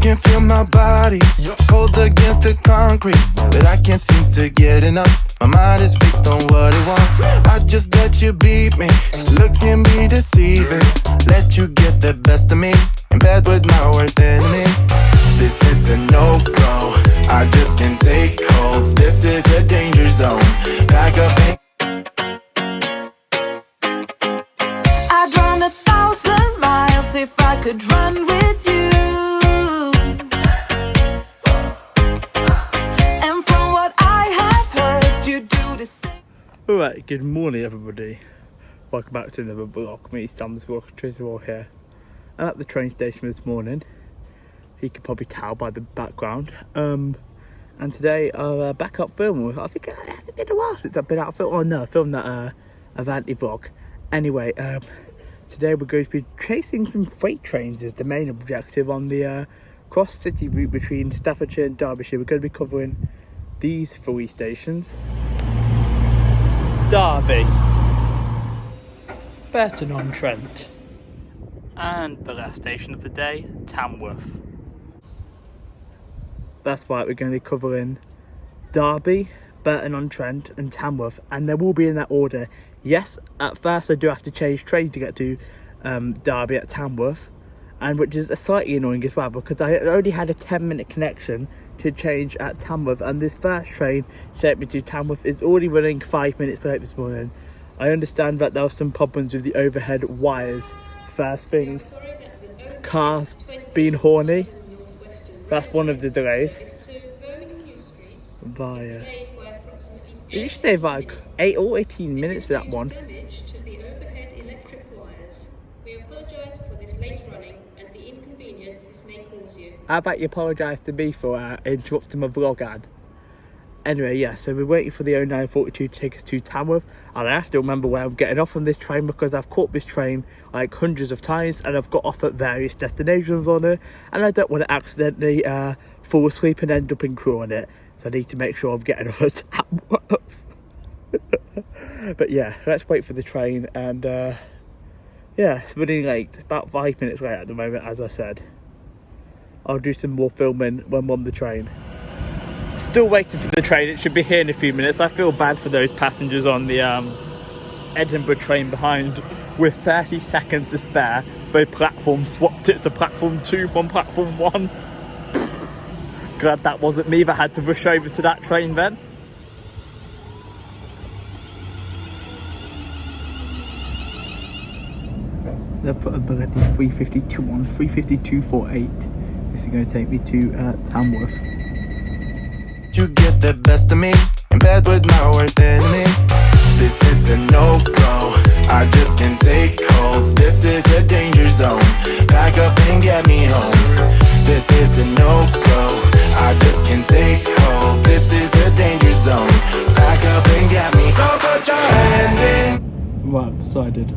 can feel my body cold against the concrete, but I can't seem to get enough. My mind is fixed on what it wants. I just let you beat me. Looks can be deceiving. Let you get the best of me. In bed with my worst enemy. This is a no-go. I just can't take hold. This is a danger zone. Back up and I'd run 1,000 miles if I could run with you. And from what I have heard, you do the same. Alright, good morning everybody. Welcome back to another vlog. Me, Sam's vlog, Tracy here. I'm at the train station this morning. You can probably tell by the background. And today I'll back up filming. I think it's been a while since I've been out filming. Oh no, I filmed that Avanti vlog. Anyway, today we're going to be chasing some freight trains as the main objective on the cross-city route between Staffordshire and Derbyshire. We're going to be covering these 3 stations. Derby, Burton-On-Trent, and the last station of the day, Tamworth. That's right, we're going to be covering Derby, Burton-On-Trent and Tamworth, and they will be in that order. Yes, at first I do have to change trains to get to Derby at Tamworth, and which is slightly annoying as well because I only had a 10-minute connection to change at Tamworth, and this first train sent me to Tamworth is already running 5 minutes late this morning. I understand that there were some problems with the overhead wires. First thing, cars being horny. That's one of the delays. Via. It used to take like 8 or 18 minutes for that one. How about you apologise to me for interrupting my vlog ad? Anyway, yeah, so we're waiting for the 0942 to take us to Tamworth, and I have to remember where I'm getting off on this train because I've caught this train like hundreds of times and I've got off at various destinations on it, and I don't want to accidentally fall asleep and end up in crew on it, so I need to make sure I'm getting off at Tamworth. But yeah, let's wait for the train, and yeah, it's running late, about 5 minutes late at the moment, as I said. I'll do some more filming when we're on the train. Still waiting for the train, it should be here in a few minutes. I feel bad for those passengers on the Edinburgh train behind with 30 seconds to spare. The platform swapped it to platform 2 from platform 1. Glad that wasn't me that had to rush over to that train then. They'll put a bloody 352 on, 352.48. This is going to take me to Tamworth. you get the best of me. In bed with my worst enemy. This is a no-go. I just can't take hold. This is a danger zone. Back up and get me home. This is a no-go. I just can't take hold. This is a danger zone. Back up and get me. So put your hand in. Right, I've decided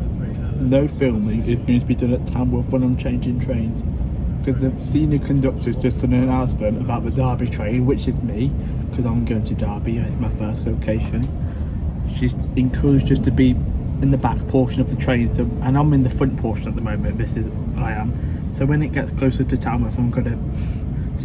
no filming is going to be done at Tamworth when I'm changing trains, because the senior conductor's just done an announcement about the Derby train, which is me, because I'm going to Derby. It's my first location. She's encouraged us to be in the back portion of the train, so, and I'm in the front portion at the moment. I am. So when it gets closer to Tamworth, I'm going to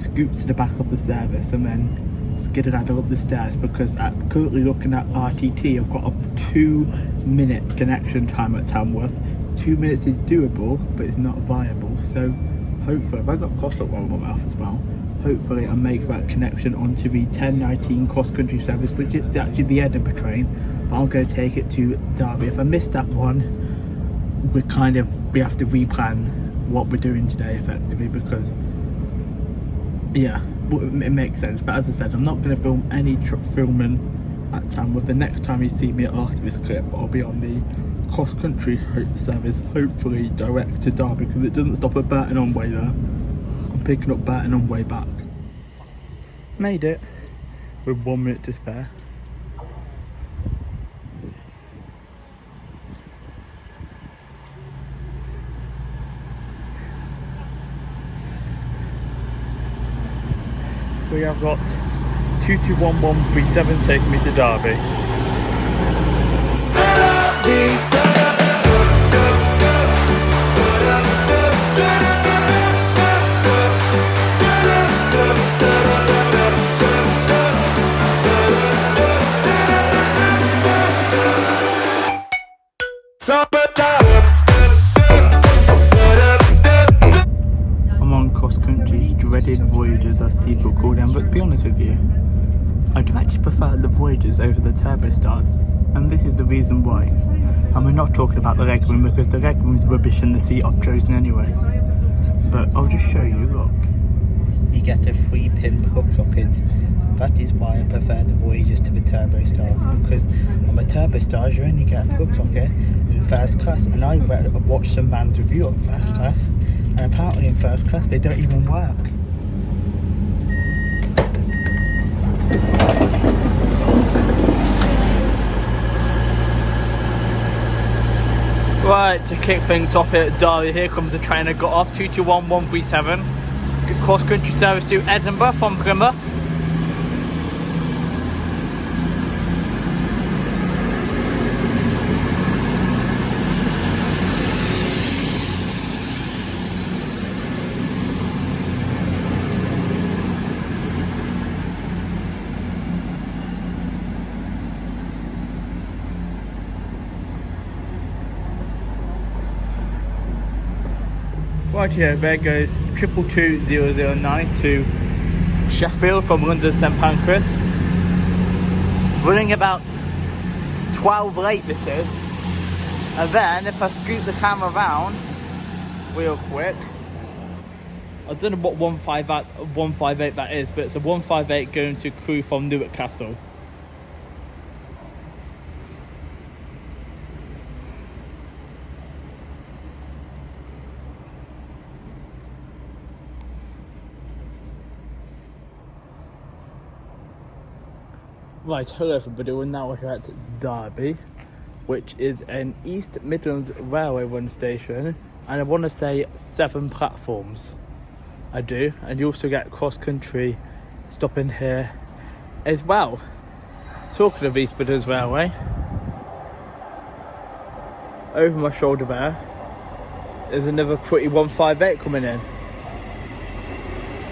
scoot to the back of the service and then skedaddle up the stairs, because I'm currently looking at RTT. I've got a 2-minute connection time at Tamworth. 2 minutes is doable, but it's not viable. So hopefully, if I got cross up on my mouth as well, hopefully I'll make that connection onto the 10:19 cross-country service, which is actually the Edinburgh train. I'm going to take it to Derby. If I miss that one, we have to replan what we're doing today effectively, because yeah, it makes sense. But as I said, I'm not going to film any filming at Tamworth. The next time you see me after this clip, I'll be on the cross-country service, hopefully direct to Derby, because it doesn't stop at Burton-On-Way there. I'm picking up Burton-On-Way back. Made it with 1 minute to spare. We have got 221137 taking me to Derby. dreaded Voyagers, as people call them, but to be honest with you, I do actually prefer the Voyagers over the Turbo Stars, and this is the reason why. And we're not talking about the leg room, because the leg room is rubbish in the seat I've chosen anyway. But I'll just show you, look. You get a 3-pin hook socket. That is why I prefer the Voyagers to the Turbo Stars, because on the Turbo Stars you only get a hook socket in first class, and I watched some man's review of first class, and apparently in first class they don't even work. Right, to kick things off here at Derby, here comes the train I got off, 221137. Cross country service to Edinburgh from Plymouth. Right here, there goes 222009 to Sheffield from London St Pancras. Running about 12 late this is. And then if I scoot the camera around real quick, I don't know what 158 that is, but it's a 158 going to Crewe from Newark Castle. Right, hello everybody, we're now here at Derby, which is an East Midlands Railway run station, and I want to say 7 platforms. I do, and you also get cross-country stopping here as well. Talking of East Midlands Railway, over my shoulder there is another pretty 158 coming in.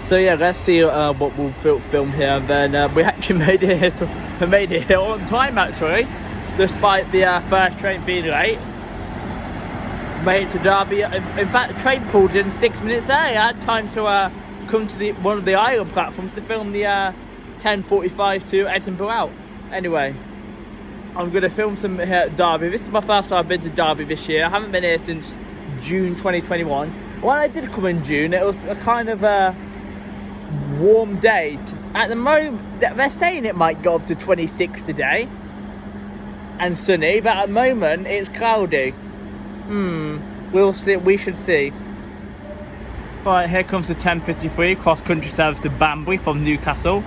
So yeah, let's see what we'll film here, and then we actually made it here. We made it here on time actually, despite the first train being late. Made it to Derby. In fact, the train pulled in 6 minutes early. I had time to come to one of the island platforms to film the 10:45 to Edinburgh out. Anyway, I'm going to film some here at Derby. This is my first time I've been to Derby this year. I haven't been here since June 2021. When I did come in June, it was a kind of warm day. At the moment, they're saying it might go up to 26 today and sunny, but at the moment it's cloudy. We'll see. We should see. Right, here comes the 10:53 cross country service to Banbury from Newcastle.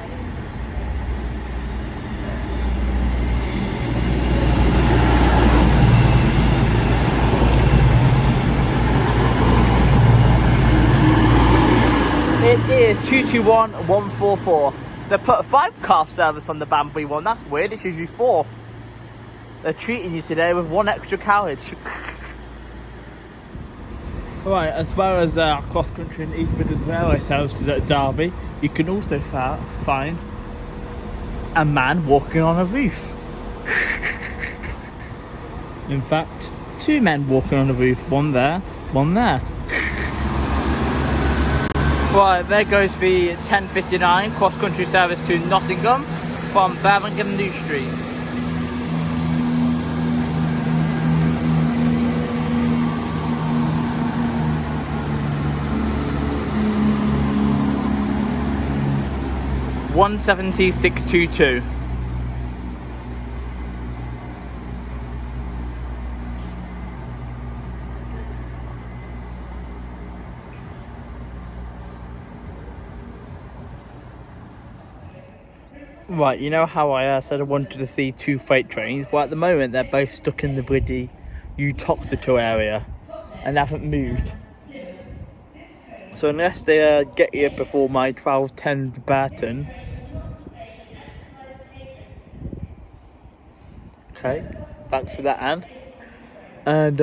It is 221144. They put a 5-car service on the Banbury one. That's weird. It's usually 4. They're treating you today with 1 extra carriage. Right, as well as cross-country and East Midlands Railway services at Derby, you can also find a man walking on a roof. In fact, 2 men walking on a roof. One there, one there. Right, there goes the 10:59 cross-country service to Nottingham from Birmingham New Street. (176.22). Right, you know how I said I wanted to see 2 freight trains? Well, at the moment they're both stuck in the bloody Utoxeter area and haven't moved. So unless they get here before my 12:10 to Burton. Okay, thanks for that, Anne. And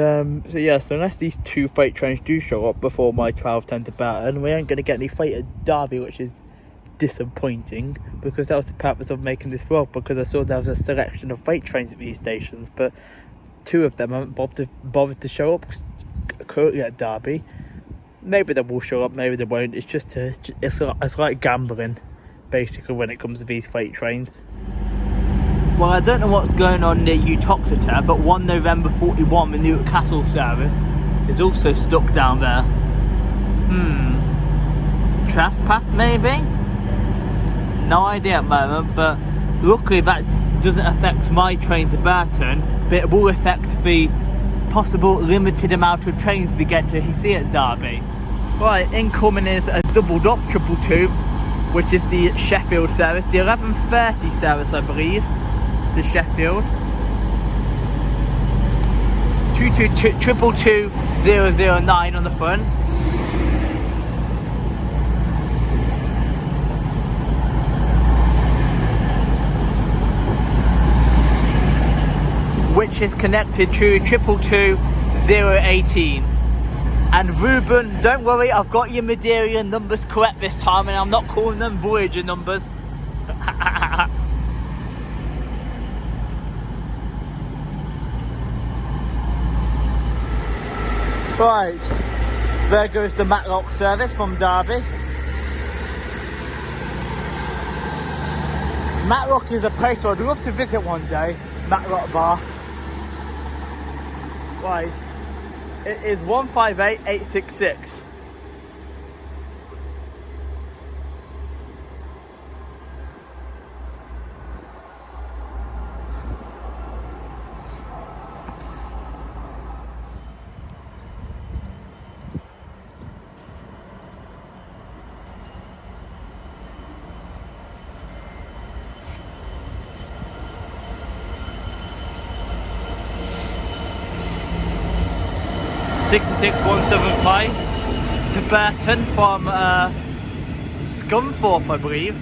so yeah, so unless these 2 freight trains do show up before my 12:10 to Burton, we ain't going to get any freight at Derby, which is disappointing, because that was the purpose of making this vlog, because I saw there was a selection of freight trains at these stations, but 2 of them haven't bothered to show up currently at Derby. Maybe they will show up, maybe they won't. It's just it's like gambling, basically, when it comes to these freight trains. Well, I don't know what's going on near Uttoxeter, but 1 November 41, the Newcastle service, is also stuck down there. Trespass, maybe? No idea at the moment, but luckily that doesn't affect my train to Burton, but it will affect the possible limited amount of trains we get to see at Derby. Right, incoming is a doubled up 222, which is the Sheffield service, the 11:30 service, I believe, to Sheffield. 222-222-009 on the front. Which is connected to 222-018. And Ruben, don't worry, I've got your Madeira numbers correct this time, and I'm not calling them Voyager numbers. Right, there goes the Matlock service from Derby. Matlock is a place I'd love to visit one day, Matlock Bar. Right, it is 158866. (66175) to Burton from Scunthorpe, I believe.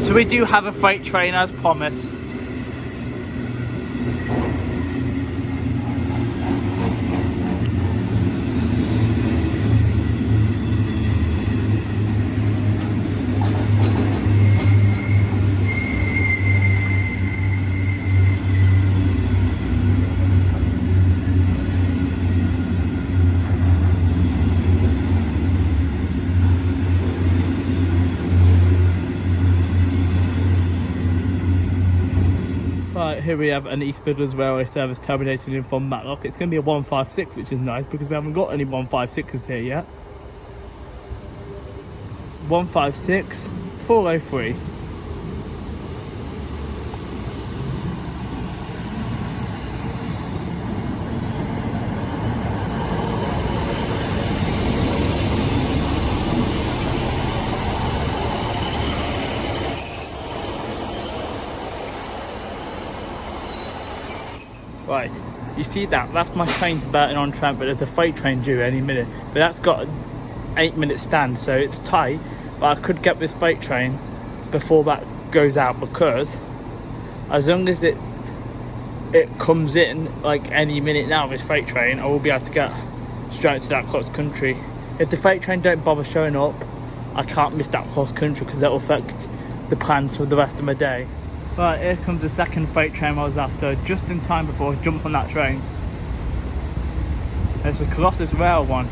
So we do have a freight train as promised. Right, here we have an East Midlands Railway service terminating in from Matlock. It's going to be a 156, which is nice because we haven't got any 156s here yet. 156 403. Right, you see that's my train to Burton-On-Trent, but there's a freight train due any minute. But that's got an 8-minute stand, so it's tight. But I could get this freight train before that goes out, because as long as it comes in like any minute now, this freight train, I will be able to get straight to that cross country. If the freight train don't bother showing up, I can't miss that cross country because that will affect the plans for the rest of my day. Right, here comes the second freight train I was after, just in time before I jump on that train. It's a Colossus Rail one.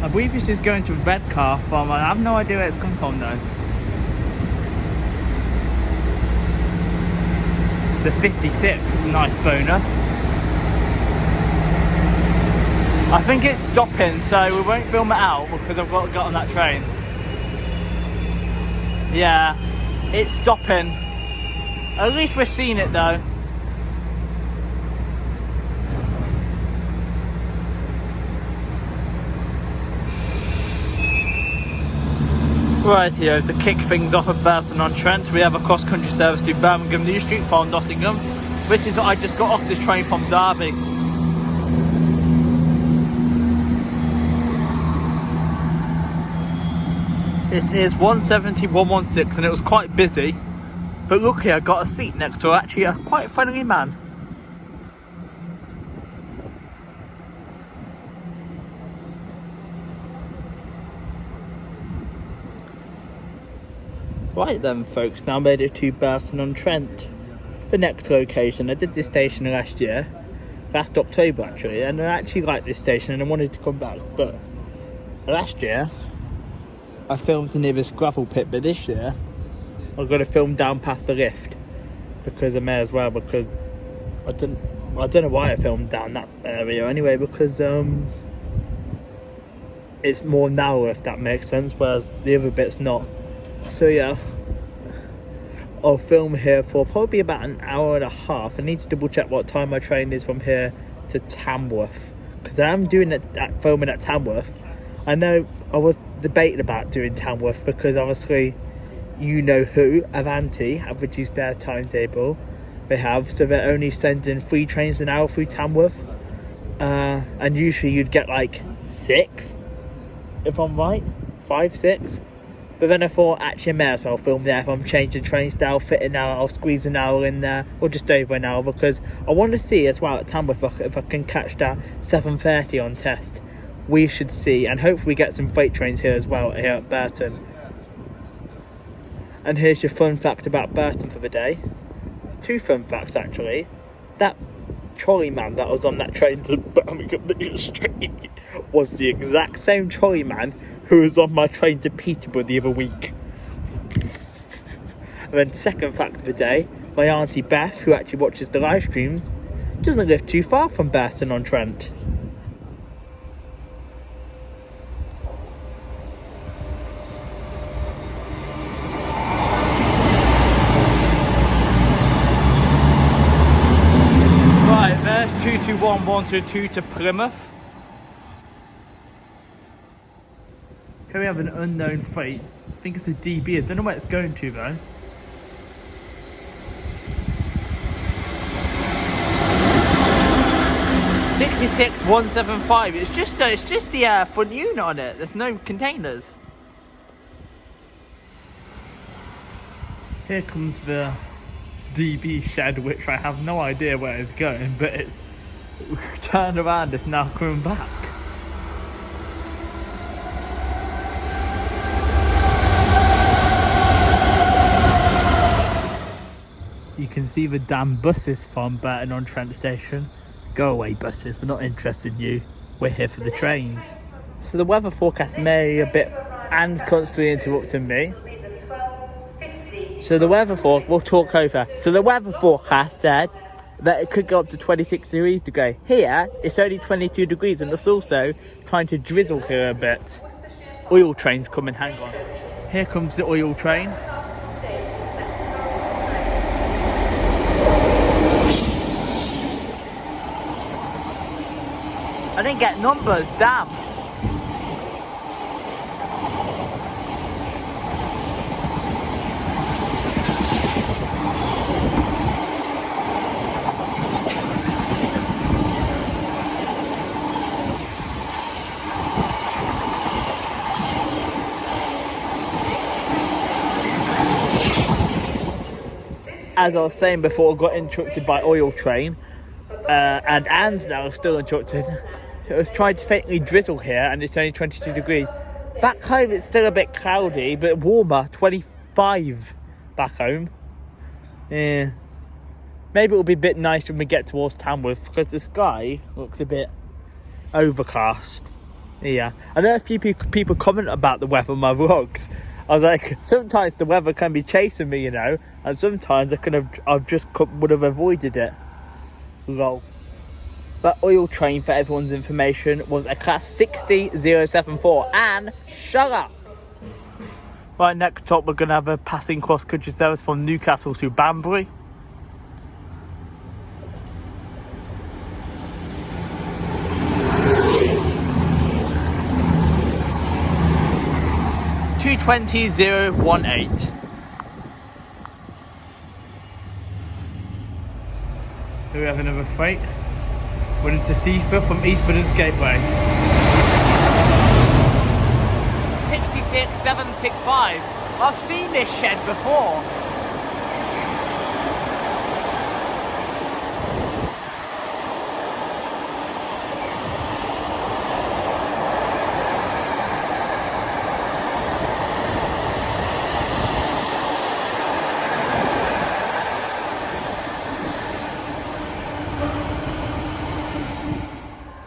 I believe this is going to Redcar from, I have no idea where it's come from though. It's a 56, nice bonus. I think it's stopping, so we won't film it out because I've got to get on that train. Yeah, it's stopping. At least we've seen it though. Right here, to kick things off at Burton-On-Trent, we have a cross-country service to Birmingham New Street from Nottingham. This is what I just got off this train from Derby. It is 170-116 and it was quite busy, but luckily I got a seat next to actually a quite friendly man. Right then folks, now made it to Burton-On-Trent. the next location. I did this station last October actually, and I actually liked this station and I wanted to come back. But last year I filmed near this gravel pit, but this year I've got to film down past the lift because I may as well, because I don't know why I filmed down that area anyway, because it's more narrow, if that makes sense, whereas the other bit's not. So yeah, I'll film here for probably about an hour and a half. I need to double check what time my train is from here to Tamworth, because I am doing filming at Tamworth. I know I was debating about doing Tamworth because obviously you know who, Avanti, have reduced their timetable. They have, so they're only sending 3 trains an hour through Tamworth, and usually you'd get like 6, if I'm right, 5, 6. But then I thought, actually I may as well film there. If I'm changing train style, fit an hour, I'll squeeze an hour in there, or just over an hour, because I want to see as well at Tamworth if I can catch that 7:30 on test. We should see, and hopefully get some freight trains here as well, here at Burton. And here's your fun fact about Burton for the day. 2 fun facts actually. That trolley man that was on that train to Birmingham Street was the exact same trolley man who was on my train to Peterborough the other week. And then second fact of the day, my auntie Beth, who actually watches the live streams, doesn't live too far from Burton-On-Trent. Right, there's 221122 to Plymouth. Here we have an unknown freight. I think it's a DB. I don't know where it's going to though. $66,175. It's just the front unit on it. There's no containers. Here comes the DB shed, which I have no idea where it's going, but it's turned around. It's now coming back. You can see the damn buses from Burton-On-Trent Station. Go away buses, we're not interested in you. We're here for the trains. So the weather forecast may a bit, and constantly interrupting me. So the weather forecast, we'll talk over. So the weather forecast said that it could go up to 26 degrees today. Here, it's only 22 degrees, and it's also trying to drizzle here a bit. Oil train's coming, hang on. Here comes the oil train. I didn't get numbers, damn. As I was saying before, I got interrupted by oil train, and Anne's now still interrupted. It was trying to faintly drizzle here, and it's only 22 degrees. Back home it's still a bit cloudy, but warmer, 25 back home. Yeah. Maybe it'll be a bit nicer when we get towards Tamworth, because the sky looks a bit overcast. Yeah. I know a few people comment about the weather on my vlogs. I was like, sometimes the weather can be chasing me, you know, and sometimes I would have avoided it. Lol. That oil train, for everyone's information, was a class 60074. And shut up! Right, next up we're going to have a passing cross-country service from Newcastle to Banbury. $220,018. Here we have another freight. We're into Seaforth from East Midlands Gateway. 66765. I've seen this shed before.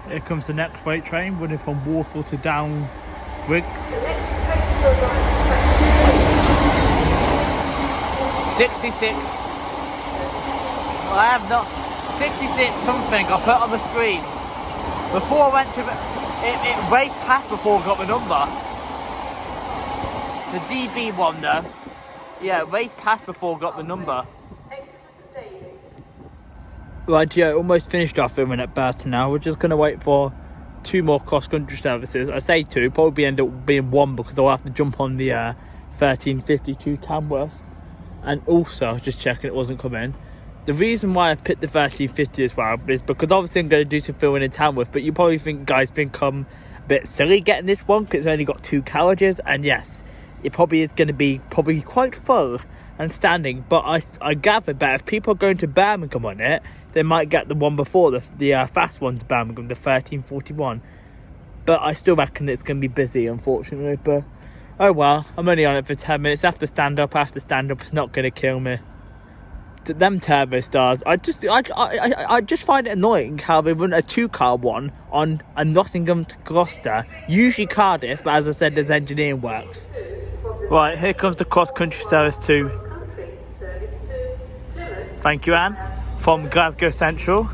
Here comes the next freight train running from Walsall to Down Briggs. 66. I have not 66 something. I put it on the screen before I went to it raced past before I got the number. It's a DB one though. Yeah, it raced past before I got the number. Right, yeah, almost finished our filming at Burton now. We're just going to wait for 2 more cross-country services. I say 2, probably end up being 1 because I'll have to jump on the 1352 Tamworth. And also, I was just checking it wasn't coming. The reason why I picked the 1350 as well is because obviously I'm going to do some filming in Tamworth, but you probably guys think I'm a bit silly getting this one because it's only got 2 carriages. And yes, it probably is going to be quite full and standing, but I gather that if people are going to Birmingham on it, they might get the one before, the fast one to Birmingham, the 1341. But I still reckon it's going to be busy, unfortunately. But oh well, I'm only on it for 10 minutes. I have to stand up. It's not going to kill me. Them turbo stars, I just find it annoying how they run a 2-car one on a Nottingham to Gloucester, usually Cardiff, but as I said, there's engineering works. Right, here comes the cross-country service to... Thank you, Anne. From Glasgow Central.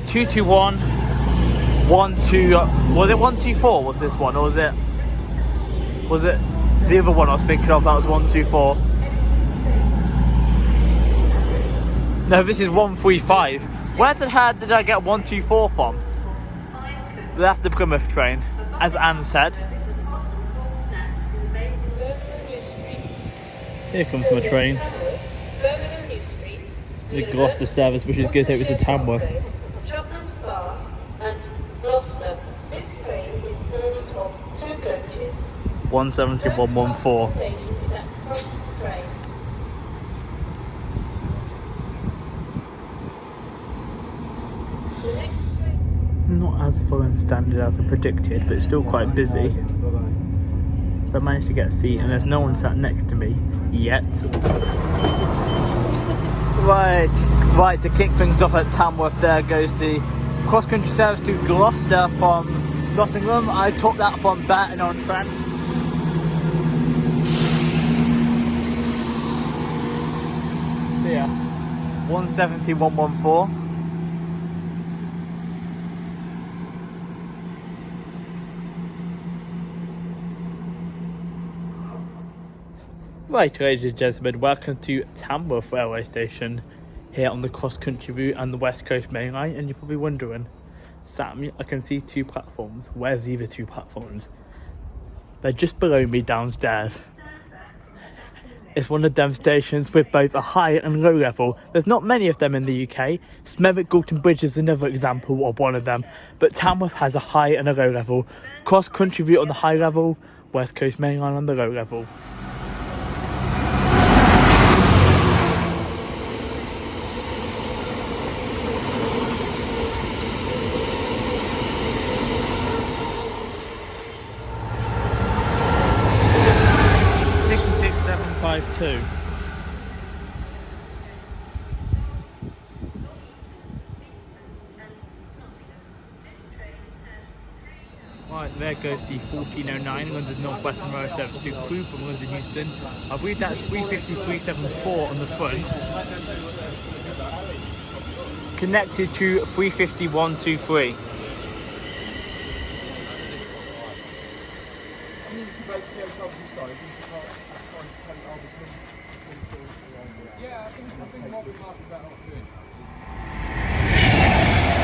221 12... Was it 124 was this one, or was it the other one I was thinking of that was 124? No, this is 135. Where the hell did I get 124 from? That's the Plymouth train, as Anne said. Here comes my train. The Gloucester service, which is going to take me to Tamworth. 170, 114. Not as full and standard as I predicted, but it's still quite busy. But I managed to get a seat and there's no one sat next to me yet. Right, to kick things off at Tamworth, there goes the cross-country service to Gloucester from Nottingham. I took that from Burton-On-Trent. So yeah, 170, 114. Right, ladies and gentlemen, welcome to Tamworth railway station here on the cross-country route and the West Coast Main Line. And you're probably wondering, Sam, I can see 2 platforms. Where's the other 2 platforms? They're just below me downstairs. It's one of them stations with both a high and low level. There's not many of them in the UK. Smethwick Galton Bridge is another example of one of them. But Tamworth has a high and a low level. Cross-country route on the high level, West Coast Main Line on the low level. Right, there goes the 1409 London North Western Railway service to Crewe from London Euston. I believe that's 350-374 on the front. Connected to 350-123.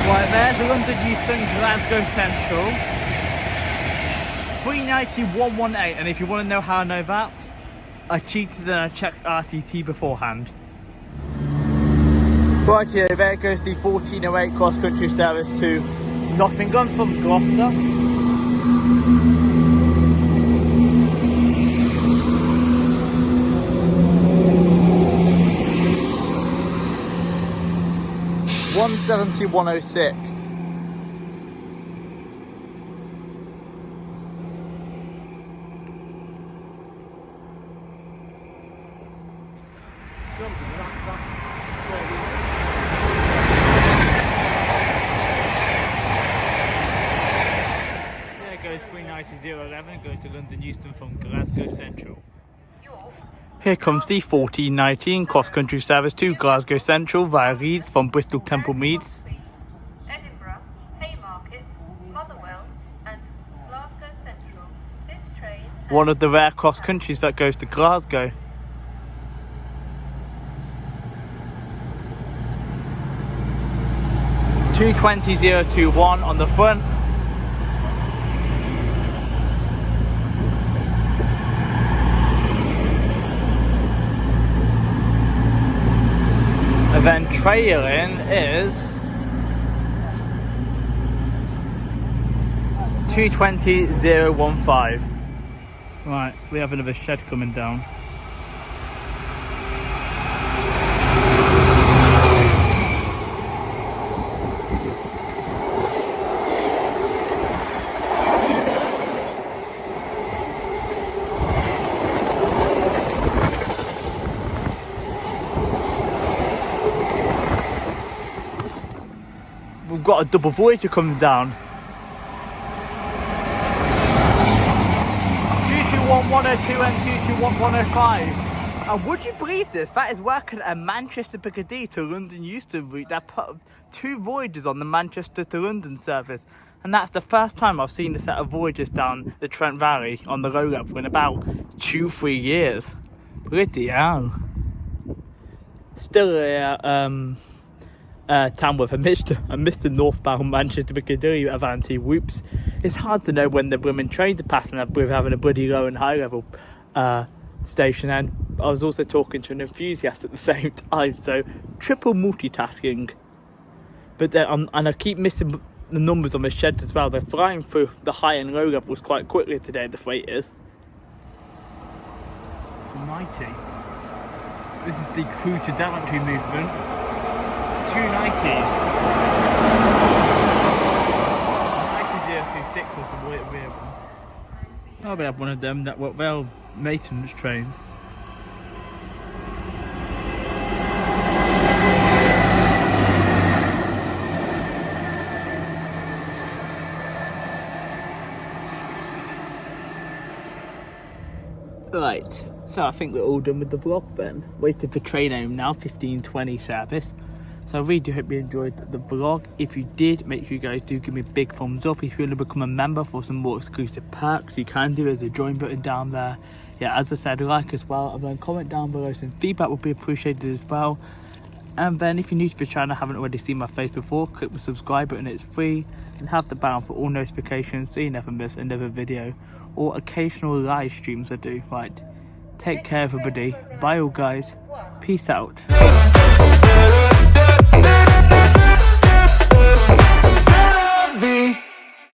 Right, there's the London Euston Glasgow Central. 390-118, and if you want to know how I know that, I cheated and I checked RTT beforehand. Right here, there goes the 1408 cross-country service to Nottingham from Gloucester. (170-106). 22011 going to London Euston from Glasgow Central. Here comes the 1419 cross-country service to Glasgow Central via Leeds from Bristol Temple Meads. Edinburgh, Haymarket, Motherwell and Glasgow Central. This train... One of the rare cross-countries that goes to Glasgow. (22021) on the front. And then trailing is 22015. Right, we have another shed coming down. We've got a double Voyager coming down. 221-102 and 221-105. And would you believe this? That is working at Manchester Piccadilly to London Euston route. They put 2 Voyagers on the Manchester to London service. And that's the first time I've seen a set of Voyagers down the Trent Valley on the low level in about 2-3 years. Bloody hell. Still Tamworth, I missed the northbound Manchester Piccadilly of anti-whoops. It's hard to know when the women trains are passing up with having a bloody low and high level station, and I was also talking to an enthusiast at the same time, so triple multitasking. But and I keep missing the numbers on the sheds as well. They're flying through the high and low levels quite quickly today, the freight is. It's a 90. This is the crew to Daventry movement. It's 290. 90026 was the rear one. Oh, we have one of them that were well maintenance trains. Right, so I think we're all done with the vlog then. Waiting for train home now, 15:20 service. So I really do hope you enjoyed the vlog. If you did, make sure you guys do give me a big thumbs up. If you want to become a member for some more exclusive perks, you can do. There's a join button down there. Yeah, as I said, like as well, and then comment down below. Some feedback would be appreciated as well. And then if you're new to the channel, haven't already seen my face before, click the subscribe button, it's free. And have the bell for all notifications so you never miss another video or occasional live streams I do. Right, take care everybody. Bye all guys. Peace out.